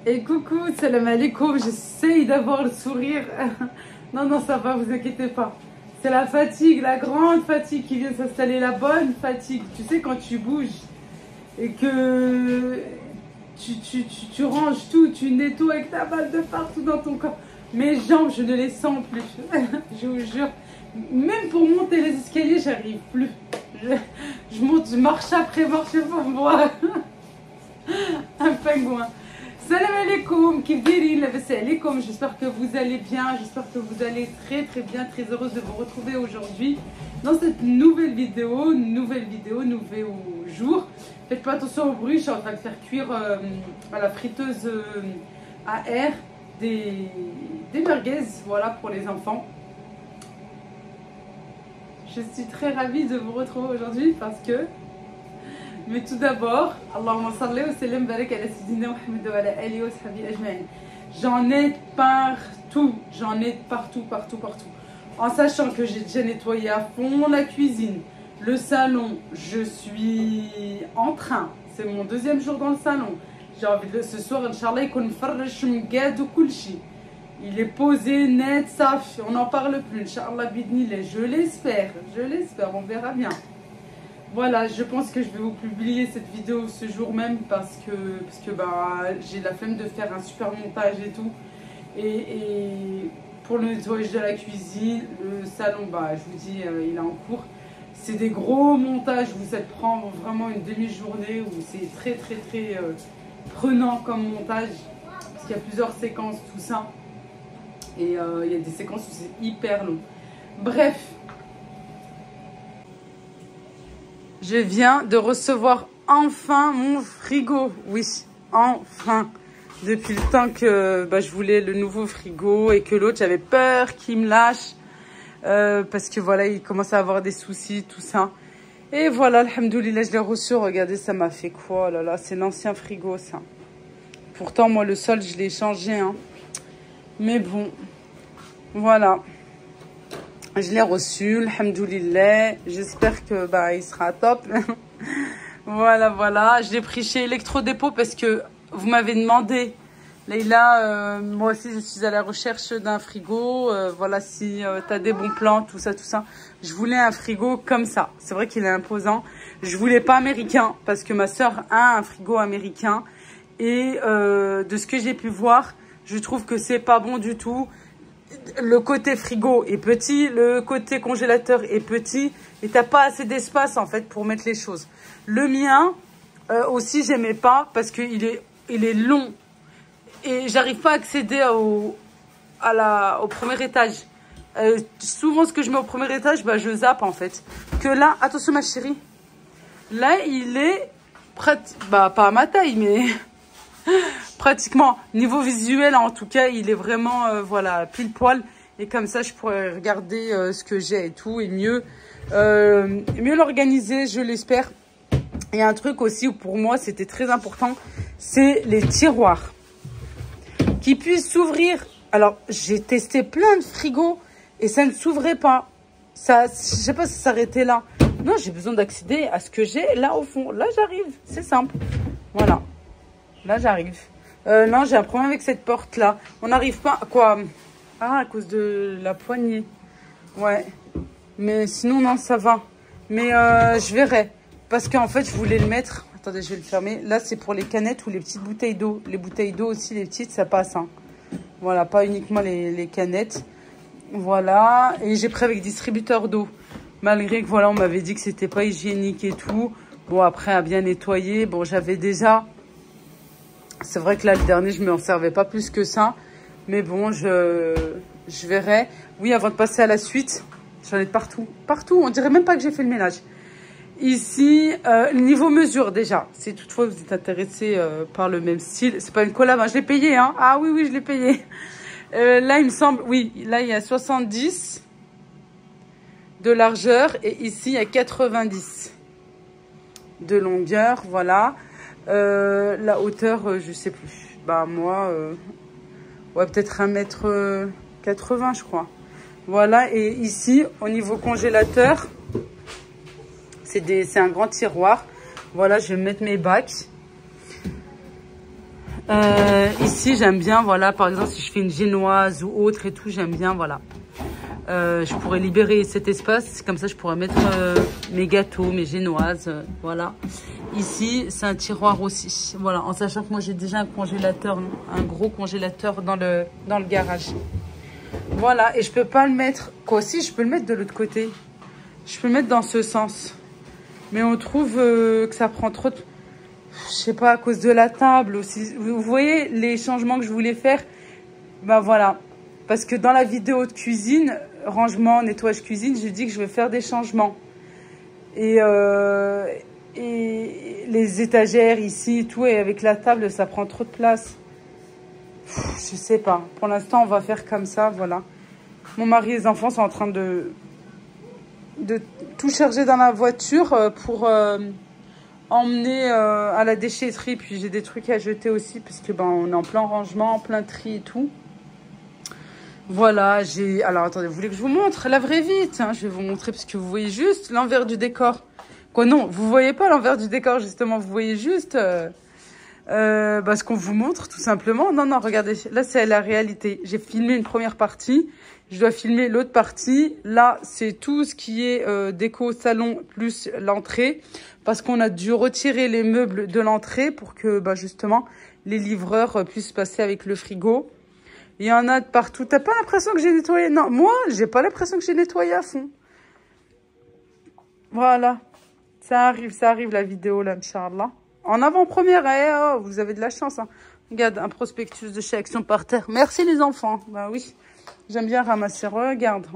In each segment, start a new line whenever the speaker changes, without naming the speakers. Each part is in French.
Et coucou, salam alaikum, j'essaye d'avoir le sourire. Non, non, ça va, vous inquiétez pas. C'est la fatigue, la grande fatigue qui vient s'installer, la bonne fatigue. Tu sais, quand tu bouges et que tu ranges tout, tu nettoies avec ta balle de partout dans ton corps. Mes jambes, je ne les sens plus. Je vous jure. Même pour monter les escaliers, j'arrive plus. Je monte, je marche après pour voir un pingouin. Salam alaikum, kifdiri, labas alaikum. J'espère que vous allez bien, j'espère que vous allez très bien, très heureuse de vous retrouver aujourd'hui dans cette nouvelle vidéo, nouveau jour. Faites pas attention au bruit, je suis en train de faire cuire à la friteuse à air des merguez, voilà, pour les enfants. Je suis très ravie de vous retrouver aujourd'hui parce que, mais tout d'abord, Allahumma salli wa sallim barak ala sayyidina Muhammad wa ala alihi wa sahbihi ajma'in. J'en ai partout. En sachant que j'ai déjà nettoyé à fond la cuisine, le salon, je suis en train. C'est mon deuxième jour dans le salon. J'ai envie de ce soir, Inch'Allah, il est posé, net, saf, on n'en parle plus. Inch'Allah, bidnillah, je l'espère, on verra bien. Voilà, je pense que je vais vous publier cette vidéo ce jour même parce que bah, j'ai la flemme de faire un super montage et tout. Et pour le nettoyage de la cuisine, le salon, bah, je vous dis, il est en cours. C'est des gros montages où ça prend vraiment une demi-journée, où c'est très prenant comme montage. Parce qu'il y a plusieurs séquences, tout ça. Et il y a des séquences où c'est hyper long. Bref. Je viens de recevoir enfin mon frigo. Oui, enfin. Depuis le temps que bah, je voulais le nouveau frigo et que l'autre, j'avais peur qu'il me lâche. Parce que voilà, il commence à avoir des soucis, tout ça. Et voilà, alhamdoulilah, je l'ai reçu. Regardez, ça m'a fait quoi? Oh là là, c'est l'ancien frigo, ça. Pourtant, moi, le sol, je l'ai changé. Hein. Mais bon, voilà. Je l'ai reçu, alhamdoulilah. J'espère que bah, il sera top. Voilà. Je l'ai pris chez Electrodépôt parce que vous m'avez demandé. Leïla, moi aussi, je suis à la recherche d'un frigo. Voilà, si tu as des bons plans, tout ça. Je voulais un frigo comme ça. C'est vrai qu'il est imposant. Je voulais pas américain parce que ma soeur a un frigo américain. Et de ce que j'ai pu voir, je trouve que c'est pas bon du tout. Le côté frigo est petit, le côté congélateur est petit et t'as pas assez d'espace en fait pour mettre les choses. Le mien aussi j'aimais pas parce qu'il est long et j'arrive pas à accéder au premier étage. Souvent ce que je mets au premier étage, bah, je zappe en fait. Que là, attention ma chérie, là il est bah pas à ma taille mais... pratiquement, niveau visuel en tout cas, il est vraiment voilà, pile poil. Et comme ça, je pourrais regarder ce que j'ai et tout. Et mieux l'organiser, je l'espère. Et un truc aussi, où pour moi, c'était très important, c'est les tiroirs. Qui puissent s'ouvrir. Alors, j'ai testé plein de frigos et ça ne s'ouvrait pas. Ça, je sais pas si ça s'arrêtait là. Non, j'ai besoin d'accéder à ce que j'ai là au fond. Là, j'arrive. C'est simple. Voilà. Là, j'arrive. Non, j'ai un problème avec cette porte-là. On n'arrive pas... Quoi? Ah, à cause de la poignée. Ouais. Mais sinon, non, ça va. Mais je verrai. Parce qu'en fait, je voulais le mettre... Attendez, je vais le fermer. Là, c'est pour les canettes ou les petites bouteilles d'eau. Les bouteilles d'eau aussi, les petites, ça passe. Hein. Voilà, pas uniquement les canettes. Voilà. Et j'ai pris avec distributeur d'eau. Malgré que, voilà, on m'avait dit que c'était pas hygiénique et tout. Bon, après, à bien nettoyer. Bon, j'avais déjà... C'est vrai que là, le dernier, je ne m'en servais pas plus que ça. Mais bon, je verrai. Oui, avant de passer à la suite, j'en ai de partout. Partout, on dirait même pas que j'ai fait le ménage. Ici, niveau mesure déjà. Si toutefois vous êtes intéressé par le même style. C'est pas une collab, hein, je l'ai payé. Hein. Ah oui, je l'ai payé. Là, il me semble, oui, là, il y a 70 de largeur. Et ici, il y a 90 de longueur. Voilà. La hauteur, je sais plus. Bah moi, ouais, peut-être 1m80, je crois. Voilà, et ici, au niveau congélateur, c'est un grand tiroir. Voilà, je vais mettre mes bacs. Ici, j'aime bien, voilà, par exemple, si je fais une génoise ou autre et tout, j'aime bien, voilà. Je pourrais libérer cet espace, comme ça je pourrais mettre mes gâteaux, mes génoises, voilà. Ici, c'est un tiroir aussi, voilà, en sachant que moi j'ai déjà un congélateur, un gros congélateur dans le garage. Voilà, et je peux pas le mettre, quoi aussi, je peux le mettre de l'autre côté. Je peux le mettre dans ce sens. Mais on trouve que ça prend trop de... Je sais pas, à cause de la table aussi. Vous voyez les changements que je voulais faire? Ben voilà. Parce que dans la vidéo de cuisine, rangement, nettoyage cuisine, j'ai dit que je vais faire des changements. Et les étagères ici et tout, et avec la table, ça prend trop de place. Je sais pas. Pour l'instant, on va faire comme ça, voilà. Mon mari et les enfants sont en train de tout charger dans la voiture pour emmener à la déchetterie. Puis j'ai des trucs à jeter aussi, parce que ben, on est en plein rangement, en plein tri et tout. Voilà, alors attendez, vous voulez que je vous montre la vraie vite, hein, je vais vous montrer parce que vous voyez juste l'envers du décor. Quoi non, vous voyez pas l'envers du décor justement, vous voyez juste ce qu'on vous montre tout simplement. Non, non, regardez, là c'est la réalité. J'ai filmé une première partie, je dois filmer l'autre partie. Là, c'est tout ce qui est déco salon plus l'entrée, parce qu'on a dû retirer les meubles de l'entrée pour que justement les livreurs puissent passer avec le frigo. Il y en a de partout. T'as pas l'impression que j'ai nettoyé? Non, moi, j'ai pas l'impression que j'ai nettoyé à fond. Voilà. Ça arrive la vidéo là, Inch'Allah. En avant-première, oh, vous avez de la chance. Hein. Regarde, un prospectus de chez Action par terre. Merci les enfants. Bah oui, j'aime bien ramasser. Regarde.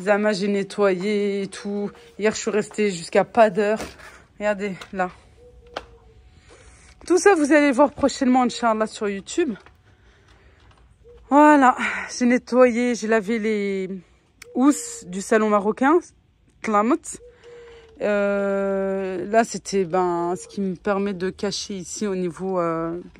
Zama, j'ai nettoyé et tout. Hier, je suis restée jusqu'à pas d'heure. Regardez, là. Tout ça, vous allez voir prochainement, Inch'Allah, sur YouTube. Voilà, j'ai nettoyé, j'ai lavé les housses du salon marocain, Tlamot. Là, c'était ce qui me permet de cacher ici au niveau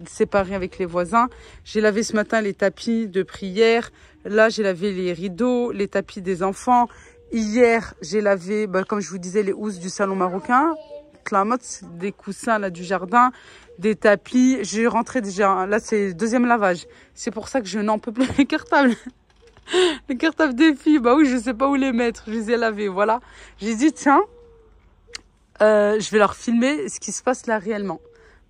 séparé avec les voisins. J'ai lavé ce matin les tapis de prière. Là, j'ai lavé les rideaux, les tapis des enfants. Hier, j'ai lavé, comme je vous disais, les housses du salon marocain, Tlamot, des coussins là du jardin. Des tapis, j'ai rentré déjà, là c'est le deuxième lavage. C'est pour ça que je n'en peux plus les cartables. Les cartables des filles, bah oui, je sais pas où les mettre, je les ai lavés, voilà. J'ai dit, tiens, je vais leur filmer ce qui se passe là réellement.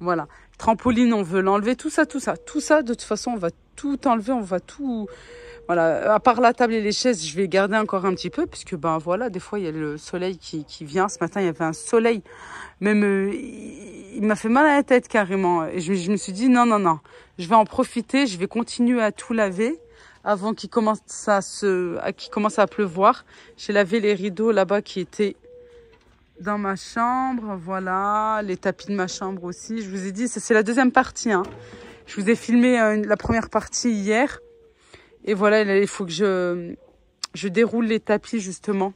Voilà, trampoline, on veut l'enlever, tout ça, de toute façon, on va tout enlever, on va tout... Voilà, à part la table et les chaises, je vais garder encore un petit peu, puisque voilà, des fois il y a le soleil qui vient. Ce matin, il y avait un soleil, même il m'a fait mal à la tête carrément. Et je me suis dit non, je vais en profiter, je vais continuer à tout laver avant qu'il commence à pleuvoir. J'ai lavé les rideaux là-bas qui étaient dans ma chambre, voilà, les tapis de ma chambre aussi. Je vous ai dit, c'est la deuxième partie. Hein. Je vous ai filmé la première partie hier. Et voilà, il faut que je déroule les tapis justement.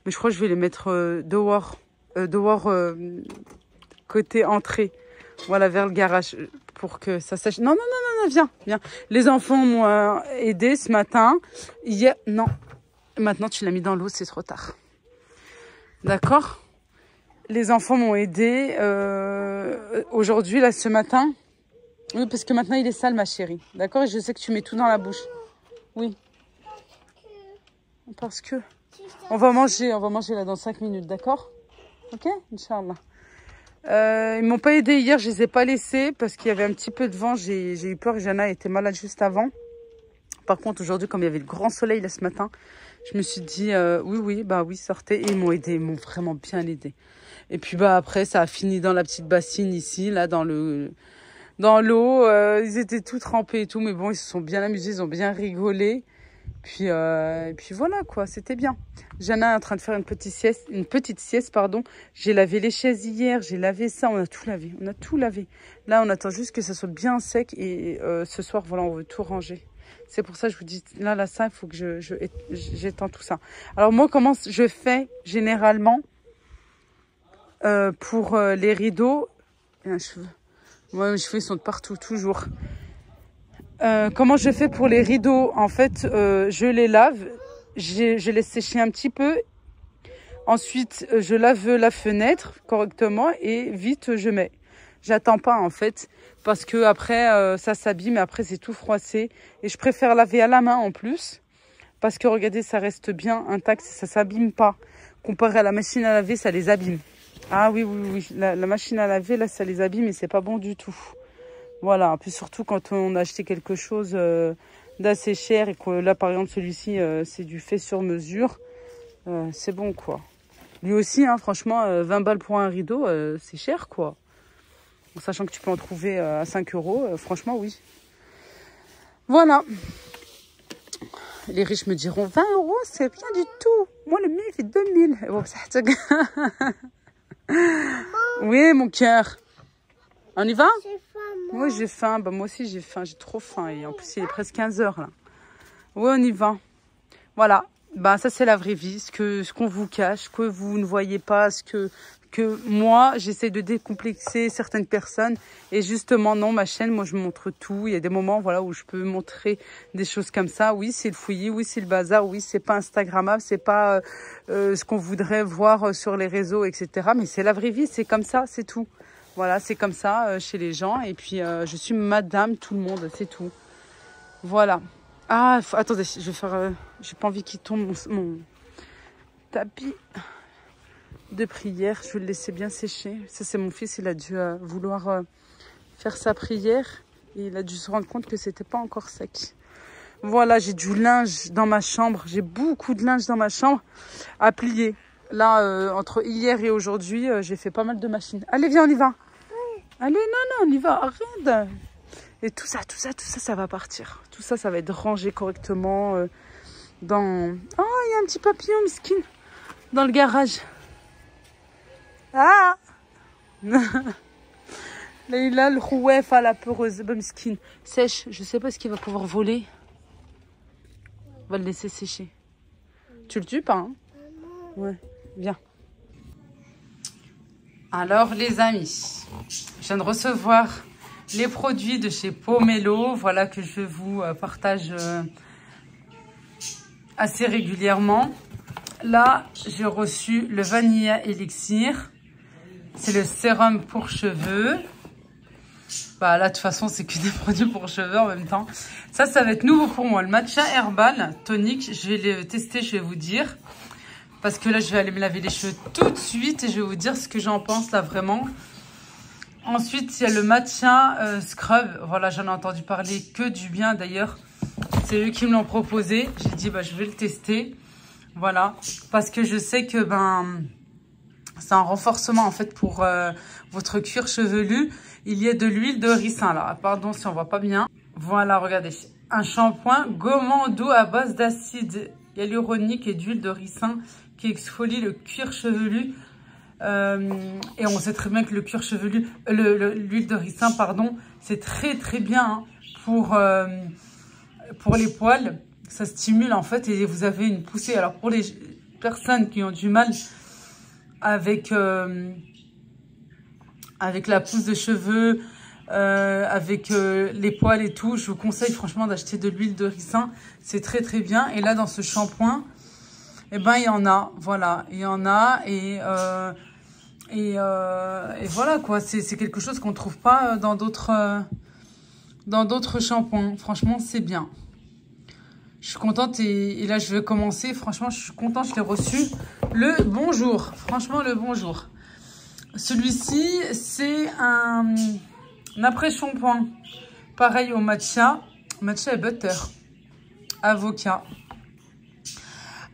Mais je crois que je vais les mettre dehors côté entrée. Voilà, vers le garage pour que ça sèche. Non, viens. Les enfants m'ont aidé ce matin. Hier, non. Maintenant, tu l'as mis dans l'eau, c'est trop tard. D'accord? Les enfants m'ont aidé aujourd'hui, là, ce matin. Oui, parce que maintenant, il est sale, ma chérie. D'accord? Et je sais que tu mets tout dans la bouche. Oui. Parce que on va manger là dans 5 minutes, d'accord? Ok? Inch'Allah. Ils m'ont pas aidé hier, je les ai pas laissés parce qu'il y avait un petit peu de vent. J'ai eu peur, Jana était malade juste avant. Par contre, aujourd'hui, comme il y avait le grand soleil là ce matin, je me suis dit oui, sortez. Et ils m'ont aidé, ils m'ont vraiment bien aidé. Et puis après, ça a fini dans la petite bassine ici, là dans l'eau. Ils étaient tout trempés et tout, mais bon, ils se sont bien amusés, ils ont bien rigolé. Puis voilà quoi, c'était bien. Jana est en train de faire une petite sieste, pardon. J'ai lavé les chaises hier, j'ai lavé ça, on a tout lavé. Là, on attend juste que ça soit bien sec et ce soir, voilà, on veut tout ranger. C'est pour ça que je vous dis, là, ça, il faut que j'étends tout ça. Alors moi, comment je fais généralement pour les rideaux? Il y a un cheveu. Moi, mes cheveux, ils sont de partout, toujours. Comment je fais pour les rideaux? En fait, je les lave, je laisse sécher un petit peu. Ensuite, je lave la fenêtre correctement et vite, je mets. J'attends pas en fait. Parce que après, ça s'abîme et après, c'est tout froissé. Et je préfère laver à la main en plus. Parce que regardez, ça reste bien intact, ça s'abîme pas. Comparé à la machine à laver, ça les abîme. Ah oui, oui, oui. La machine à laver, là, ça les abîme et c'est pas bon du tout. Voilà. Puis surtout quand on a acheté quelque chose d'assez cher et que là, par exemple, celui-ci, c'est du fait sur mesure. C'est bon, quoi. Lui aussi, hein, franchement, 20 balles pour un rideau, c'est cher, quoi. En sachant que tu peux en trouver à 5 €, franchement, oui. Voilà. Les riches me diront 20 €, c'est rien du tout. Moi, le mien, il fait 2000. Bon, ça... Oui, mon cœur. On y va?
J'ai faim, moi.
Oui, j'ai faim. Bah, moi aussi, j'ai faim. J'ai trop faim. Et en plus, il est presque 15 h, là. Oui, on y va. Voilà. Bah, ça, c'est la vraie vie. Ce qu'on vous cache, que vous ne voyez pas, que moi, j'essaie de décomplexer certaines personnes. Et justement, non, ma chaîne, moi, je montre tout. Il y a des moments, voilà, où je peux montrer des choses comme ça. Oui, c'est le fouillis. Oui, c'est le bazar. Oui, c'est pas instagrammable. C'est pas ce qu'on voudrait voir sur les réseaux, etc. Mais c'est la vraie vie. C'est comme ça, c'est tout. Voilà, c'est comme ça chez les gens. Et puis, je suis madame tout le monde, c'est tout. Voilà. Ah, attendez, je vais faire... j'ai pas envie qu'il tombe mon tapis de prière. Je vais le laisser bien sécher. Ça, c'est mon fils. Il a dû vouloir faire sa prière. Et il a dû se rendre compte que c'était pas encore sec. Voilà, j'ai du linge dans ma chambre. J'ai beaucoup de linge dans ma chambre à plier. Là, entre hier et aujourd'hui, j'ai fait pas mal de machines. Allez, viens, on y va. Allez, non, on y va. Arrête. Et tout ça, ça va partir. Tout ça, ça va être rangé correctement dans... Oh, il y a un petit papillon, miskin, dans le garage. Ah. Là, il a le rouef à la peureuse, miskin. Sèche, je sais pas ce qu'il va pouvoir voler. On va le laisser sécher. Tu le tues pas, hein? Ouais, viens. Alors, les amis, je viens de recevoir les produits de chez Pomelo, voilà, que je vous partage assez régulièrement. Là, j'ai reçu le Vanilla Elixir. C'est le sérum pour cheveux. Bah là, de toute façon, c'est que des produits pour cheveux en même temps. Ça va être nouveau pour moi. Le matcha herbal tonique, je vais le tester, je vais vous dire. Parce que là, je vais aller me laver les cheveux tout de suite et je vais vous dire ce que j'en pense là vraiment. Ensuite, il y a le matcha scrub. Voilà, j'en ai entendu parler que du bien d'ailleurs. C'est eux qui me l'ont proposé. J'ai dit, bah, je vais le tester. Voilà, parce que je sais que c'est un renforcement en fait pour votre cuir chevelu. Il y a de l'huile de ricin là. Pardon si on voit pas bien. Voilà, regardez. Un shampoing gommant doux à base d'acide hyaluronique et d'huile de ricin qui exfolie le cuir chevelu. Et on sait très bien que le cuir chevelu, l'huile de ricin, pardon, c'est très bien hein, pour les poils. Ça stimule en fait et vous avez une poussée. Alors pour les personnes qui ont du mal avec la pousse de cheveux, avec les poils et tout, je vous conseille franchement d'acheter de l'huile de ricin. C'est très bien. Et là dans ce shampoing, eh ben il y en a. Voilà, il y en a et voilà quoi. C'est quelque chose qu'on ne trouve pas dans d'autres shampoings. Franchement, c'est bien. Je suis contente et là, je vais commencer. Franchement, je suis contente, je l'ai reçu. Le bonjour. Franchement, le bonjour. Celui-ci, c'est un après-shampoing. Pareil au matcha. Matcha et butter. Avocat.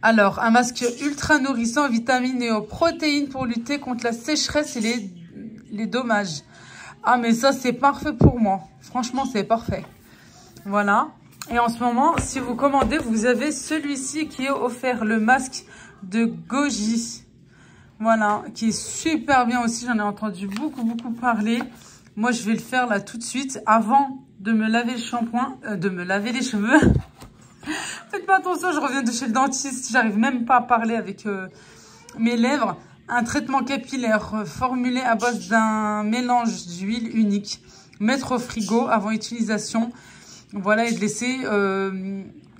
Alors, un masque ultra nourrissant, vitamines et aux protéines pour lutter contre la sécheresse et les dommages. Ah, mais ça, c'est parfait pour moi. Franchement, c'est parfait. Voilà. Et en ce moment, si vous commandez, vous avez celui-ci qui est offert, le masque de Goji. Voilà, qui est super bien aussi. J'en ai entendu beaucoup parler. Moi, je vais le faire là tout de suite avant de me laver le shampoing, de me laver les cheveux. Faites pas attention, je reviens de chez le dentiste. J'arrive même pas à parler avec mes lèvres. Un traitement capillaire formulé à base d'un mélange d'huile unique. Mettre au frigo avant utilisation. Voilà, et de laisser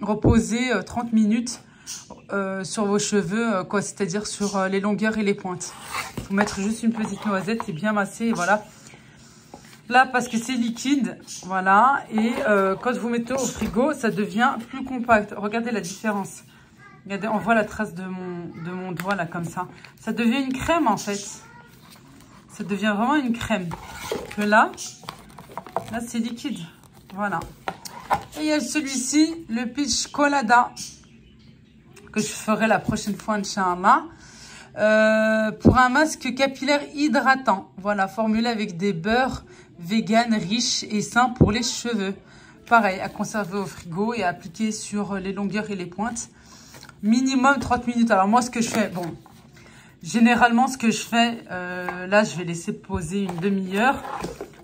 reposer 30 minutes sur vos cheveux, quoi, c'est-à-dire sur les longueurs et les pointes. Il faut mettre juste une petite noisette et bien masser, et voilà. Là, parce que c'est liquide, voilà. Et quand vous mettez au frigo, ça devient plus compact. Regardez la différence. Regardez, on voit la trace de mon doigt, là, comme ça. Ça devient une crème, en fait. Ça devient vraiment une crème. Que là, c'est liquide. Voilà. Et il y a celui-ci, le Peach Colada, que je ferai la prochaine fois, Inch'Allah. Pour un masque capillaire hydratant. Voilà, formulé avec des beurres vegan riches et sains pour les cheveux. Pareil, à conserver au frigo et à appliquer sur les longueurs et les pointes. Minimum 30 minutes. Alors moi, ce que je fais, bon, généralement, ce que je fais, là, je vais laisser poser une demi-heure,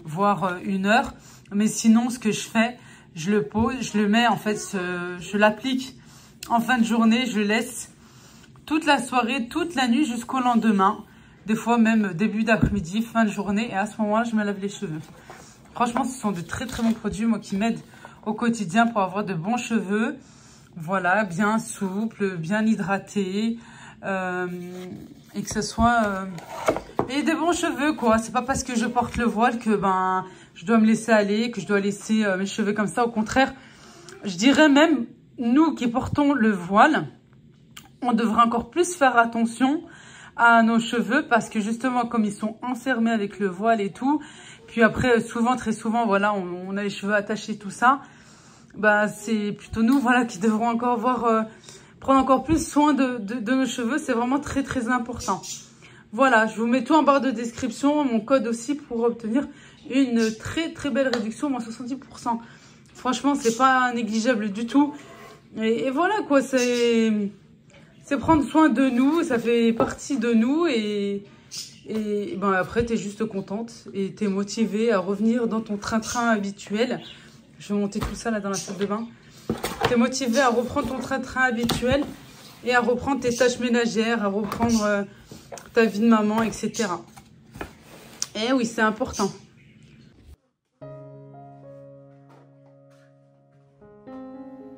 voire 1 heure. Mais sinon, ce que je fais, je le pose, je le mets, en fait, je l'applique en fin de journée, je laisse toute la soirée, toute la nuit jusqu'au lendemain. Des fois même début d'après-midi, fin de journée. Et à ce moment-là, je me lave les cheveux. Franchement, ce sont de très très bons produits, moi, qui m'aident au quotidien pour avoir de bons cheveux. Voilà, bien souples, bien hydratés. Et que ce soit... et des bons cheveux, quoi. C'est pas parce que je porte le voile que ben je dois me laisser aller, que je dois laisser mes cheveux comme ça. Au contraire, je dirais même, nous qui portons le voile, on devrait encore plus faire attention à nos cheveux parce que justement, comme ils sont enfermés avec le voile et tout, puis après, souvent, très souvent, voilà, on a les cheveux attachés, tout ça, bah, c'est plutôt nous, voilà, qui devrons encore prendre encore plus soin de nos cheveux. C'est vraiment très, très important. Voilà, je vous mets tout en barre de description, mon code aussi pour obtenir une très, très belle réduction, moins 70%. Franchement, c'est pas négligeable du tout. Et voilà, quoi, c'est prendre soin de nous, ça fait partie de nous et ben après, tu es juste contente et tu es motivée à revenir dans ton train-train habituel. Je vais monter tout ça là dans la salle de bain. Tu es motivée à reprendre ton train-train habituel et à reprendre tes tâches ménagères, à reprendre ta vie de maman, etc. Et oui, c'est important.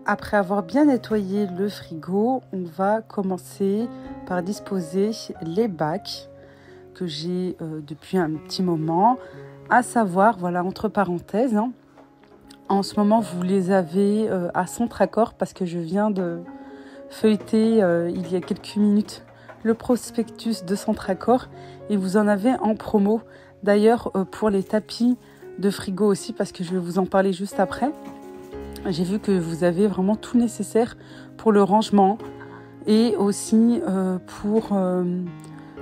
Après avoir bien nettoyé le frigo, on va commencer par disposer les bacs que j'ai depuis un petit moment. À savoir, voilà, entre parenthèses, hein, en ce moment, vous les avez à Centracor parce que je viens de feuilleter il y a quelques minutes le prospectus de Centracor et vous en avez en promo. D'ailleurs, pour les tapis de frigo aussi, parce que je vais vous en parler juste après. J'ai vu que vous avez vraiment tout nécessaire pour le rangement et aussi pour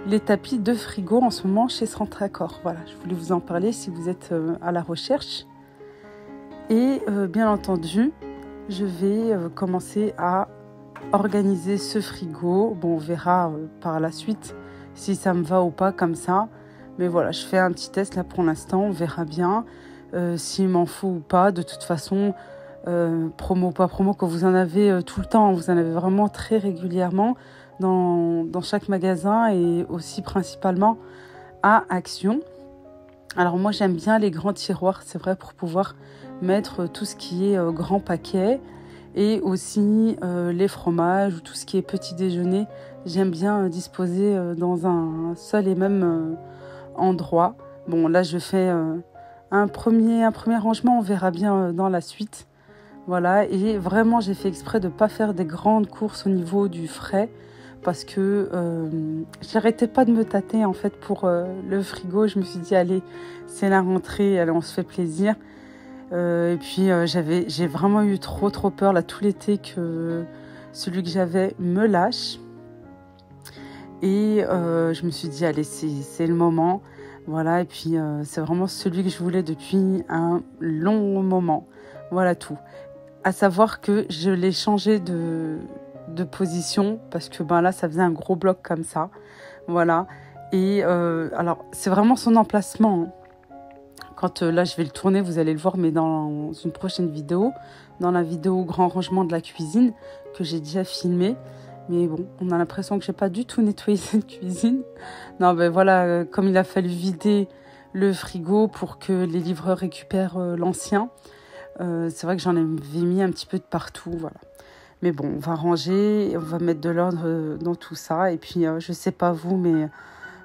les tapis de frigo en ce moment chez Centracor. Voilà, je voulais vous en parler si vous êtes à la recherche. Et bien entendu, je vais commencer à organiser ce frigo. Bon, on verra par la suite si ça me va ou pas comme ça. Mais voilà, je fais un petit test là pour l'instant. On verra bien s'il m'en faut ou pas. De toute façon... promo, pas promo, que vous en avez tout le temps, vous en avez vraiment très régulièrement dans chaque magasin et aussi principalement à Action. Alors moi j'aime bien les grands tiroirs, c'est vrai, pour pouvoir mettre tout ce qui est grand paquet et aussi les fromages ou tout ce qui est petit déjeuner. J'aime bien disposer dans un seul et même endroit. Bon, là je fais un premier rangement, on verra bien dans la suite. Voilà, et vraiment j'ai fait exprès de ne pas faire des grandes courses au niveau du frais parce que j'arrêtais pas de me tâter en fait pour le frigo. Je me suis dit allez, c'est la rentrée, allez, on se fait plaisir. Et puis j'ai vraiment eu trop peur là tout l'été que celui que j'avais me lâche. Et je me suis dit allez, c'est le moment. Voilà, et puis c'est vraiment celui que je voulais depuis un long moment. Voilà tout. À savoir que je l'ai changé de position parce que ben là, ça faisait un gros bloc comme ça. Voilà. Et alors, c'est vraiment son emplacement. Quand là, je vais le tourner, vous allez le voir, mais dans une prochaine vidéo. Dans la vidéo grand rangement de la cuisine que j'ai déjà filmée. Mais bon, on a l'impression que je n'ai pas du tout nettoyé cette cuisine. Non, ben voilà, comme il a fallu vider le frigo pour que les livreurs récupèrent l'ancien. C'est vrai que j'en avais mis un petit peu de partout, voilà. Mais bon, on va ranger, on va mettre de l'ordre dans tout ça. Et puis, je sais pas vous, mais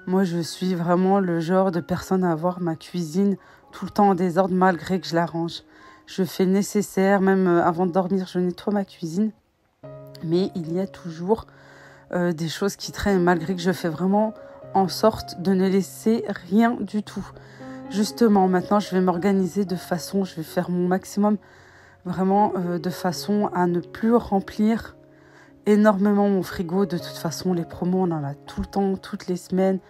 moi, je suis vraiment le genre de personne à avoir ma cuisine tout le temps en désordre malgré que je la range. Je fais le nécessaire, même avant de dormir, je nettoie ma cuisine. Mais il y a toujours des choses qui traînent malgré que je fais vraiment en sorte de ne laisser rien du tout. Justement, maintenant, je vais m'organiser de façon, je vais faire mon maximum vraiment de façon à ne plus remplir énormément mon frigo. De toute façon, les promos, on en a tout le temps, toutes les semaines.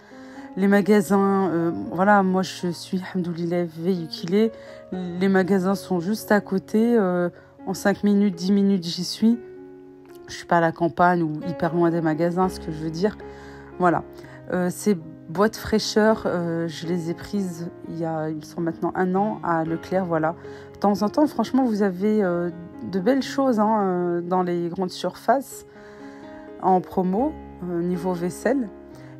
Les magasins, voilà, moi je suis, alhamdoulilah, véhiculée. Les magasins sont juste à côté. En 5 minutes, 10 minutes, j'y suis. Je ne suis pas à la campagne ou hyper loin des magasins, ce que je veux dire. Voilà. Ces boîtes fraîcheur, je les ai prises il me semble maintenant 1 an à Leclerc, voilà. De temps en temps, franchement, vous avez de belles choses dans les grandes surfaces en promo, niveau vaisselle.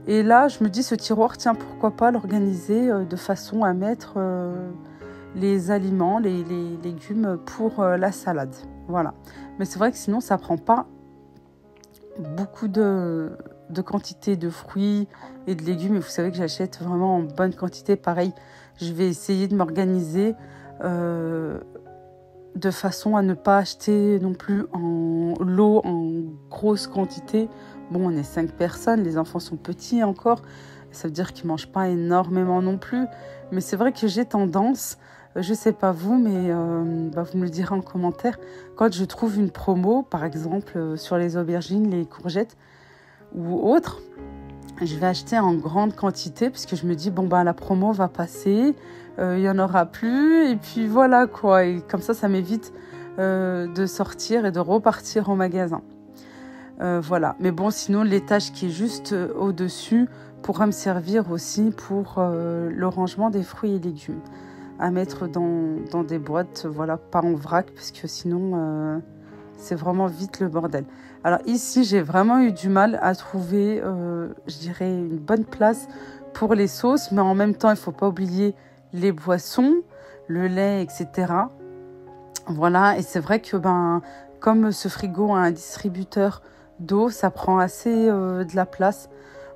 Et là, je me dis, ce tiroir, tiens, pourquoi pas l'organiser de façon à mettre les aliments, les légumes pour la salade. Voilà. Mais c'est vrai que sinon, ça prend pas beaucoup de quantité de fruits et de légumes. Et vous savez que j'achète vraiment en bonne quantité. Pareil, je vais essayer de m'organiser de façon à ne pas acheter non plus en lot, en grosse quantité. Bon, on est 5 personnes, les enfants sont petits encore. Ça veut dire qu'ils ne mangent pas énormément non plus. Mais c'est vrai que j'ai tendance, je ne sais pas vous, mais vous me le direz en commentaire, quand je trouve une promo, par exemple sur les aubergines, les courgettes ou autres, je vais acheter en grande quantité parce que je me dis, la promo va passer, il n'y en aura plus. Et puis voilà quoi. Et comme ça m'évite de sortir et de repartir au magasin. Voilà. Mais bon, sinon, l'étage qui est juste au-dessus pourra me servir aussi pour le rangement des fruits et légumes. À mettre dans des boîtes, voilà, pas en vrac, parce que sinon, c'est vraiment vite le bordel. Alors ici, j'ai vraiment eu du mal à trouver, je dirais, une bonne place pour les sauces. Mais en même temps, il ne faut pas oublier les boissons, le lait, etc. Voilà, et c'est vrai que comme ce frigo a un distributeur d'eau, ça prend assez de la place.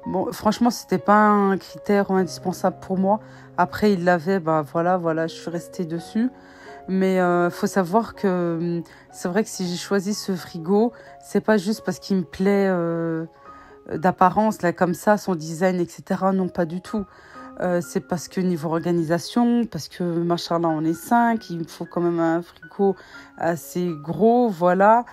Bon, franchement, c'était pas un critère indispensable pour moi. Après, il l'avait, voilà, je suis restée dessus. Mais faut savoir que c'est vrai que si j'ai choisi ce frigo, c'est pas juste parce qu'il me plaît d'apparence, là, comme ça, son design, etc. Non, pas du tout. C'est parce que niveau organisation, parce que machallah, on est 5, il me faut quand même un frigo assez gros, voilà.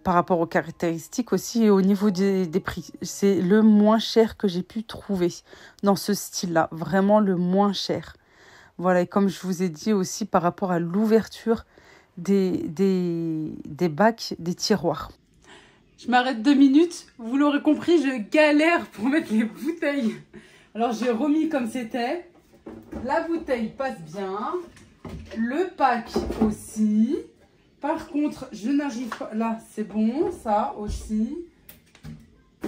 Par rapport aux caractéristiques aussi et au niveau des prix. C'est le moins cher que j'ai pu trouver dans ce style-là, vraiment le moins cher. Voilà, et comme je vous ai dit aussi par rapport à l'ouverture des bacs, des tiroirs. Je m'arrête 2 minutes. Vous l'aurez compris, je galère pour mettre les bouteilles. Alors, j'ai remis comme c'était. La bouteille passe bien. Le pack aussi. Par contre, je n'arrive pas... Là, c'est bon, ça aussi.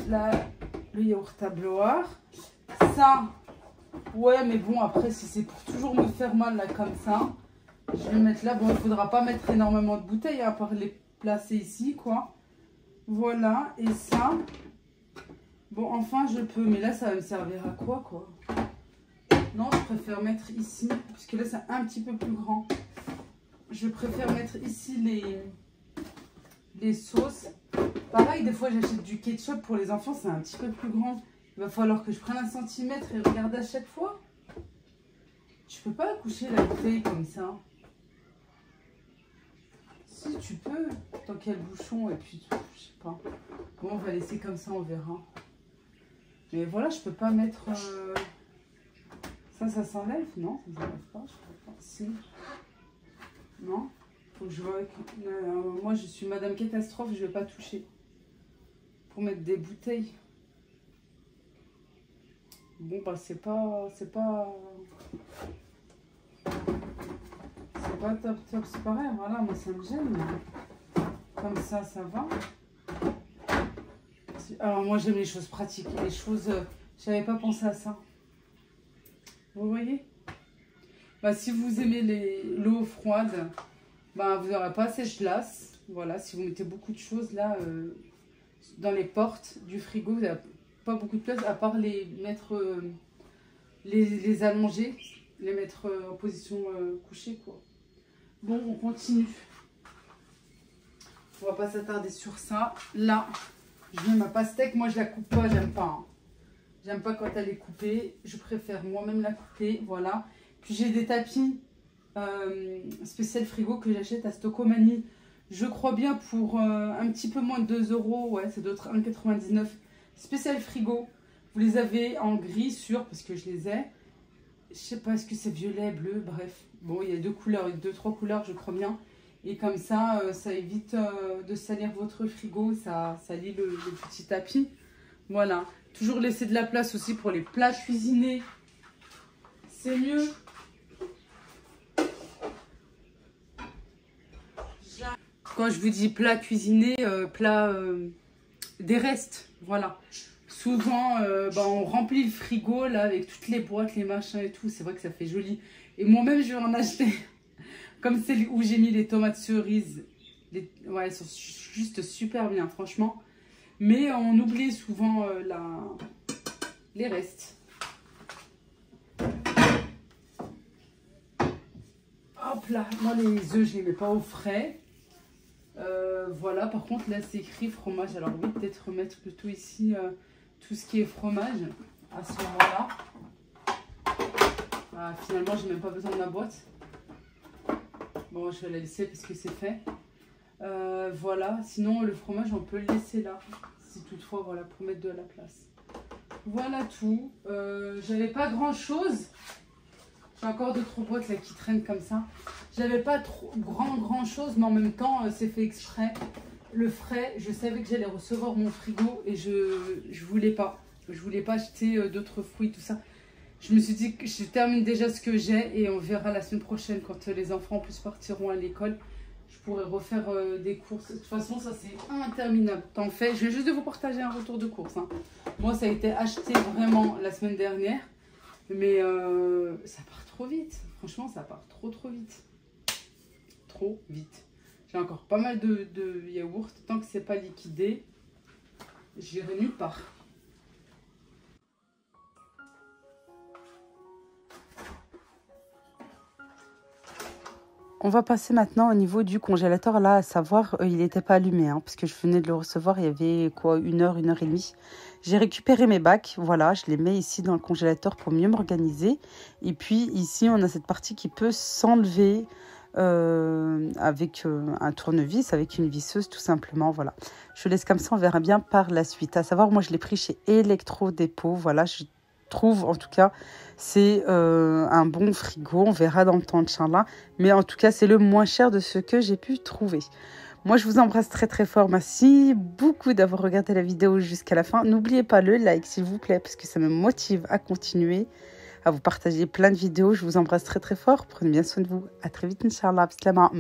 Là, le yaourt à boire. Ça, ouais, mais bon, après, si c'est pour toujours me faire mal, là, comme ça, je vais le mettre là. Bon, il ne faudra pas mettre énormément de bouteilles, à part les placer ici, quoi. Voilà, et ça... Bon, enfin, je peux, mais là, ça va me servir à quoi, quoi? Non, je préfère mettre ici, parce que là, c'est un petit peu plus grand. Je préfère mettre ici les sauces. Pareil, des fois, j'achète du ketchup pour les enfants, c'est un petit peu plus grand. Il va falloir que je prenne 1 centimètre et regarde à chaque fois. Je peux pas coucher la bouteille comme ça. Si, tu peux. Tant qu'il y a le bouchon, et puis, je sais pas. Bon, on va laisser comme ça, on verra. Mais voilà, je peux pas mettre... Ça s'enlève? Non, ça s'enlève pas. Je sais pas. Si. Non, faut que je vois. Moi, je suis Madame Catastrophe, je vais pas toucher. Pour mettre des bouteilles. Bon, c'est pas top, c'est pareil. Voilà, moi, ça me gêne. Comme ça va. Alors, moi, j'aime les choses pratiques. Les choses... j'avais pas pensé à ça. Vous voyez? Si vous aimez l'eau froide, vous n'aurez pas assez de place. Voilà, si vous mettez beaucoup de choses là dans les portes du frigo, vous n'avez pas beaucoup de place à part les mettre les allonger. les mettre en position couchée, quoi. Bon, on continue. On va pas s'attarder sur ça. Là, je mets ma pastèque. Moi, je la coupe pas, j'aime pas. Hein. J'aime pas quand elle est coupée. Je préfère moi-même la couper, voilà. Puis j'ai des tapis spécial frigo que j'achète à Stocomanie. Je crois bien pour un petit peu moins de 2 €. Ouais, c'est d'autres 1,99 €. Spécial frigo. Vous les avez en gris sûr parce que je les ai. Je sais pas, est-ce que c'est violet, bleu, bref. Bon, il y a 2 couleurs, 2-3 couleurs, je crois bien. Et comme ça, ça évite de salir votre frigo. Ça salit le petit tapis. Voilà. Toujours laisser de la place aussi pour les plats cuisinés. C'est mieux. Quand je vous dis plat cuisiné, plat des restes. Voilà. Souvent, on remplit le frigo là avec toutes les boîtes, les machins et tout. C'est vrai que ça fait joli. Et moi-même, je vais en acheter. Comme celle où j'ai mis les tomates cerises. Ouais, elles sont juste super bien, franchement. Mais on oublie souvent les restes. Hop là, moi les œufs, je les mets pas au frais. Voilà, par contre là c'est écrit fromage. Alors oui, peut-être remettre plutôt ici tout ce qui est fromage à ce moment-là. Finalement, j'ai même pas besoin de ma boîte. Bon, je vais la laisser parce que c'est fait. Voilà, sinon le fromage on peut le laisser là. Si toutefois, voilà, pour mettre de la place. Voilà tout. J'avais pas grand chose. J'ai encore 2-3 boîtes là qui traînent comme ça. J'avais pas trop grand chose, mais en même temps, c'est fait exprès. Le frais, je savais que j'allais recevoir mon frigo et je voulais pas. Je voulais pas acheter d'autres fruits, tout ça. Je me suis dit que je termine déjà ce que j'ai et on verra la semaine prochaine quand les enfants en plus partiront à l'école. Je pourrais refaire des courses. De toute façon, ça c'est interminable. T'en fais. Je viens juste de vous partager un retour de course. Hein. Moi, ça a été acheté vraiment la semaine dernière. Mais ça part trop vite. Franchement, ça part trop vite. Trop vite. J'ai encore pas mal de yaourts. Tant que c'est pas liquidé, j'irai nulle part. On va passer maintenant au niveau du congélateur. Là, à savoir, il n'était pas allumé, hein, parce que je venais de le recevoir. Il y avait quoi, 1 heure, 1 heure et demie. J'ai récupéré mes bacs. Voilà, je les mets ici dans le congélateur pour mieux m'organiser. Et puis ici, on a cette partie qui peut s'enlever avec un tournevis, avec une visseuse, tout simplement. Voilà, je laisse comme ça. On verra bien par la suite. À savoir, moi, je l'ai pris chez Electro-Dépôt. Voilà, je trouve, en tout cas, c'est un bon frigo. On verra dans le temps de là. Mais en tout cas, c'est le moins cher de ce que j'ai pu trouver. Moi, je vous embrasse très fort. Merci beaucoup d'avoir regardé la vidéo jusqu'à la fin. N'oubliez pas le like, s'il vous plaît, parce que ça me motive à continuer, à vous partager plein de vidéos. Je vous embrasse très fort. Prenez bien soin de vous. À très vite, Inch'Allah. Bislama.